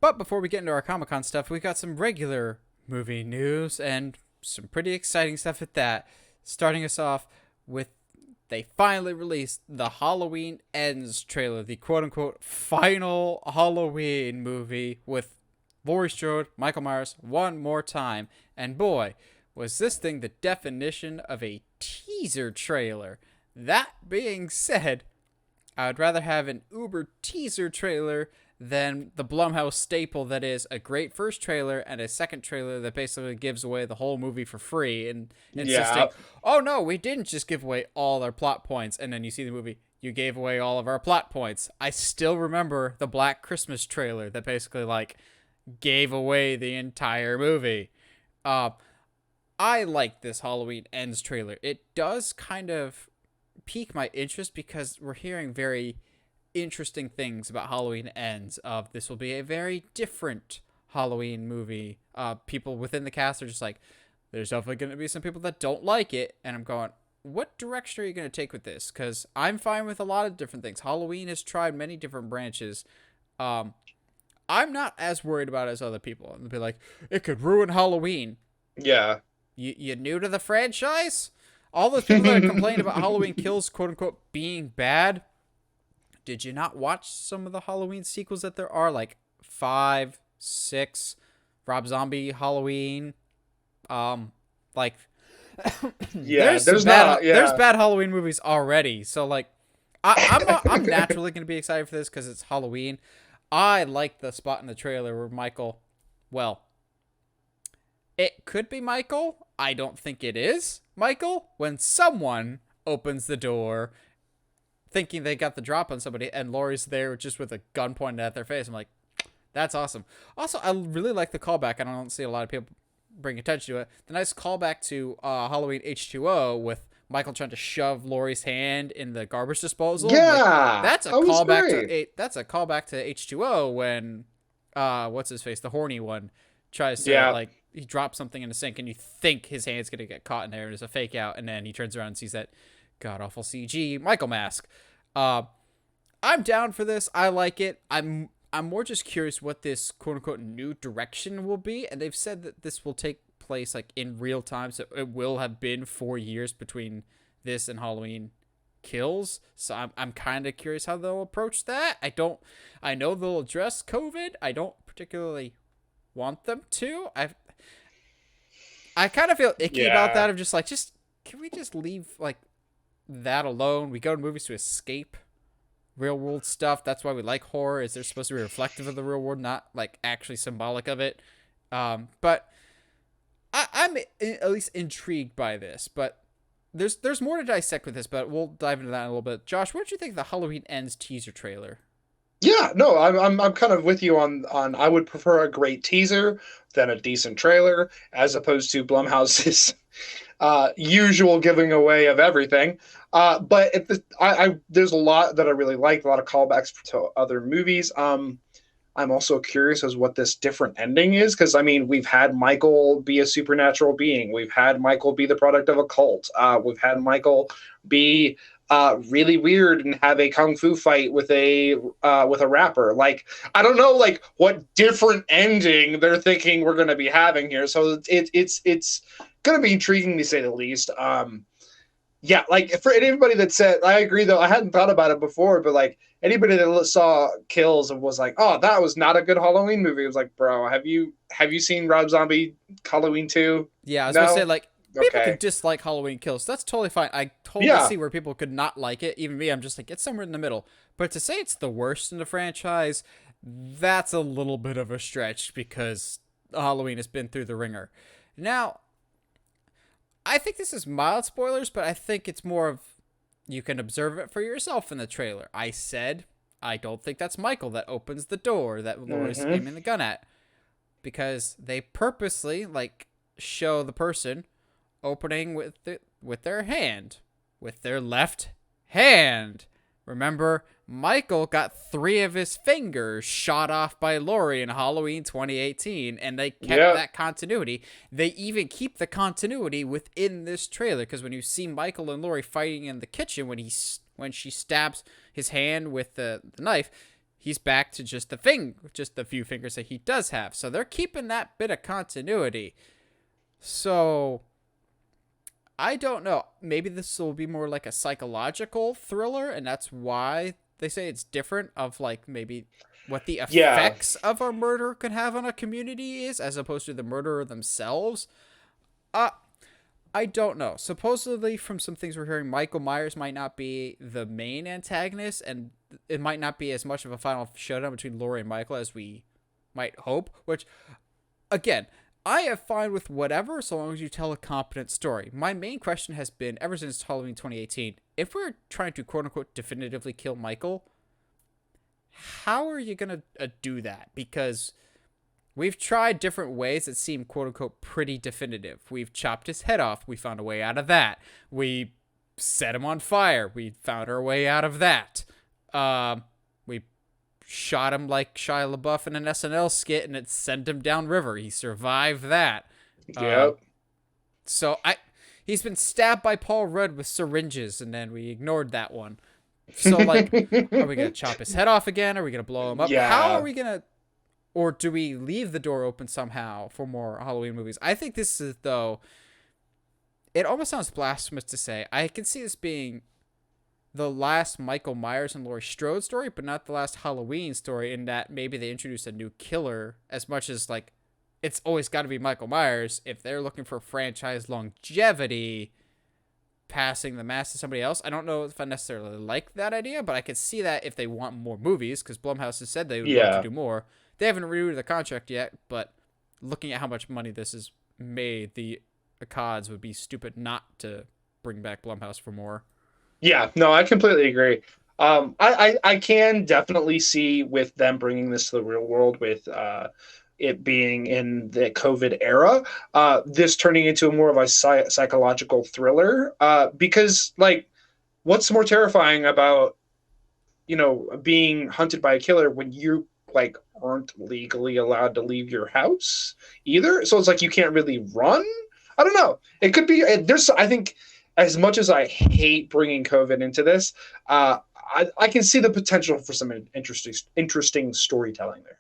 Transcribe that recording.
But before we get into our Comic-Con stuff, we got some regular movie news and some pretty exciting stuff at that. Starting us off with they finally released the Halloween Ends trailer, the quote-unquote final Halloween movie with Laurie Strode, Michael Myers, one more time. And boy, was this thing the definition of a teaser trailer. That being said, I would rather have an uber teaser trailer than the Blumhouse staple that is a great first trailer and a second trailer that basically gives away the whole movie for free and insisting, oh no, we didn't just give away all our plot points. And then you see the movie, you gave away all of our plot points. I still remember the Black Christmas trailer that basically gave away the entire movie. I like this Halloween Ends trailer. It does kind of pique my interest because we're hearing very interesting things about Halloween Ends. This will be a very different Halloween movie. People within the cast are just like, there's definitely going to be some people that don't like it, and I'm going, what direction are you going to take with this? Because I'm fine with a lot of different things. Halloween has tried many different branches. I'm not as worried about it as other people. And they'll be like, it could ruin Halloween. Yeah. You new to the franchise? All those people that complain about Halloween Kills, quote unquote, being bad. Did you not watch some of the Halloween sequels that there are? Like 5, 6, Rob Zombie Halloween. Yeah, there's bad Halloween movies already. So I'm naturally going to be excited for this because it's Halloween. I like the spot in the trailer where Michael, well, it could be Michael. I don't think it is Michael. When someone opens the door thinking they got the drop on somebody and Laurie's there just with a gun pointed at their face. I'm like, that's awesome. Also, I really like the callback, and I don't see a lot of people bring attention to it. The nice callback to Halloween H2O with Michael trying to shove Laurie's hand in the garbage disposal. Yeah, that's a callback to H2O when what's his face, the horny one, tries to he drops something in the sink and you think his hand's gonna get caught in there and it's a fake out, and then he turns around and sees that god awful CG Michael mask. I'm down for this. I like it. I'm more just curious what this quote unquote new direction will be, and they've said that this will take place in real time, so it will have been 4 years between this and Halloween Kills. So I'm kind of curious how they'll approach that. I know they'll address COVID. I don't particularly want them to. I kind of feel icky about that. Of just can we just leave that alone? We go to movies to escape real world stuff. That's why we like horror. Is they're supposed to be reflective of the real world, not actually symbolic of it. But I'm at least intrigued by this. But there's more to dissect with this. But we'll dive into that in a little bit. Josh, what did you think of the Halloween Ends teaser trailer? Yeah, no, I'm kind of with you on I would prefer a great teaser than a decent trailer, as opposed to Blumhouse's usual giving away of everything. But there's a lot that I really like, a lot of callbacks to other movies. I'm also curious as what this different ending is, because we've had Michael be a supernatural being, we've had Michael be the product of a cult, we've had Michael be really weird and have a kung fu fight with a rapper. I don't know what different ending they're thinking we're going to be having here. So it's going to be intriguing to say the least. For anybody that said, I agree though, I hadn't thought about it before, but anybody that saw Kills and was like, oh, that was not a good Halloween movie, it was like, bro, have you seen Rob Zombie Halloween 2? Yeah, I was gonna say people can dislike Halloween Kills. That's totally fine. I totally see where people could not like it. Even me, I'm just it's somewhere in the middle. But to say it's the worst in the franchise, that's a little bit of a stretch because Halloween has been through the ringer. Now, I think this is mild spoilers, but I think it's more of you can observe it for yourself in the trailer. I said I don't think that's Michael that opens the door that Laurie's aiming the gun at, because they purposely show the person opening with their hand, with their left hand. Remember, Michael got 3 of his fingers shot off by Laurie in Halloween 2018, and they kept that continuity. They even keep the continuity within this trailer, because when you see Michael and Laurie fighting in the kitchen, when she stabs his hand with the knife, he's back to just the few fingers that he does have. So they're keeping that bit of continuity. So I don't know. Maybe this will be more like a psychological thriller, and that's why they say it's different of like maybe what the Yeah. effects of a murder could have on a community is, as opposed to the murderer themselves. Uh, I don't know. Supposedly, from some things we're hearing, Michael Myers might not be the main antagonist, and it might not be as much of a final showdown between Laurie and Michael as we might hope. Which, again, I am fine with whatever so long as you tell a competent story. My main question has been, ever since Halloween 2018, if we're trying to quote unquote definitively kill Michael, how are you going to do that? Because we've tried different ways that seem quote unquote pretty definitive. We've chopped his head off. We found a way out of that. We set him on fire. We found our way out of that. We shot him like Shia LaBeouf in an SNL skit and it sent him downriver. He survived that. Yep. So he's been stabbed by Paul Rudd with syringes, and then we ignored that one. So, like, are we going to chop his head off again? Are we going to blow him up? Yeah. How are we going to... Or do we leave the door open somehow for more Halloween movies? I think this is, though... It almost sounds blasphemous to say. I can see this being the last Michael Myers and Laurie Strode story, but not the last Halloween story, in that maybe they introduce a new killer, as much as, like, it's always got to be Michael Myers. If they're looking for franchise longevity, passing the mask to somebody else, I don't know if I necessarily like that idea, but I could see that if they want more movies, because Blumhouse has said they would love to do more. They haven't renewed the contract yet, but looking at how much money this has made, the odds would be stupid not to bring back Blumhouse for more. Yeah, no, I completely agree. I can definitely see with them bringing this to the real world with it being in the COVID era, this turning into more of a psychological thriller. Because, like, what's more terrifying about, being hunted by a killer when you, like, aren't legally allowed to leave your house either? So it's like you can't really run. I don't know. It could be, I think, as much as I hate bringing COVID into this, I can see the potential for some interesting storytelling there.